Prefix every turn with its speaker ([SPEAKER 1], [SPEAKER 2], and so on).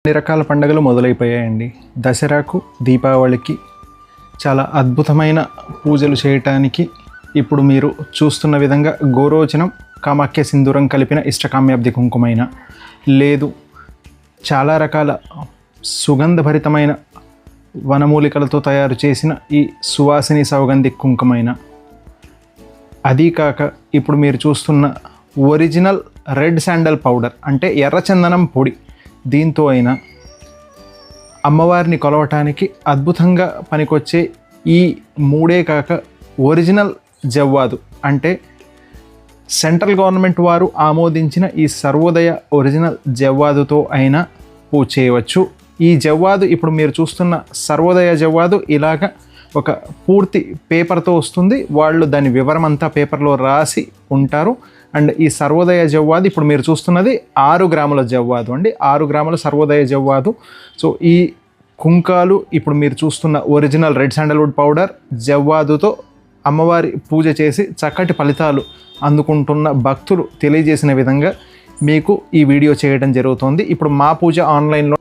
[SPEAKER 1] అన్ని రకాల పండుగలు మొదలైపోయాయండి. దసరాకు, దీపావళికి చాలా అద్భుతమైన పూజలు చేయటానికి ఇప్పుడు మీరు చూస్తున్న విధంగా గోరోచనం, కామాఖ్య సింధూరం కలిపిన ఇష్టకామ్యాబ్ది కుంకుమైన, లేదు చాలా రకాల సుగంధభరితమైన వనమూలికలతో తయారు చేసిన ఈ సువాసిని సౌగంధి కుంకుమైన, అదీ కాక ఇప్పుడు మీరు చూస్తున్న ఒరిజినల్ రెడ్ శాండల్ పౌడర్ అంటే ఎర్రచందనం పొడి, దీంతో అయినా అమ్మవారిని కొలవటానికి అద్భుతంగా పనికొచ్చే ఈ మూడే కాక ఒరిజినల్ జవ్వాదు అంటే సెంట్రల్ గవర్నమెంట్ వారు ఆమోదించిన ఈ సర్వోదయ ఒరిజినల్ జవ్వాదుతో అయినా పూజ చేయవచ్చు. ఈ జవ్వాదు ఇప్పుడు మీరు చూస్తున్న సర్వోదయ జవ్వాదు ఇలాగ ఒక పూర్తి పేపర్తో వస్తుంది. వాళ్ళు దాని వివరం అంతా పేపర్లో రాసి ఉంటారు. అండ్ ఈ సర్వోదయ జవ్వాదు ఇప్పుడు మీరు చూస్తున్నది 6 గ్రాముల జవ్వాదు అండి, 6 గ్రాముల సర్వోదయ జవ్వాదు. సో ఈ కుంకాలు ఇప్పుడు మీరు చూస్తున్న ఒరిజినల్ రెడ్ శాండల్వుడ్ పౌడర్ జవ్వాదుతో అమ్మవారి పూజ చేసి చక్కటి ఫలితాలు అందుకుంటున్న భక్తులు తెలియజేసిన విధంగా మీకు ఈ వీడియో చేయడం జరుగుతుంది. ఇప్పుడు మా పూజ ఆన్లైన్లో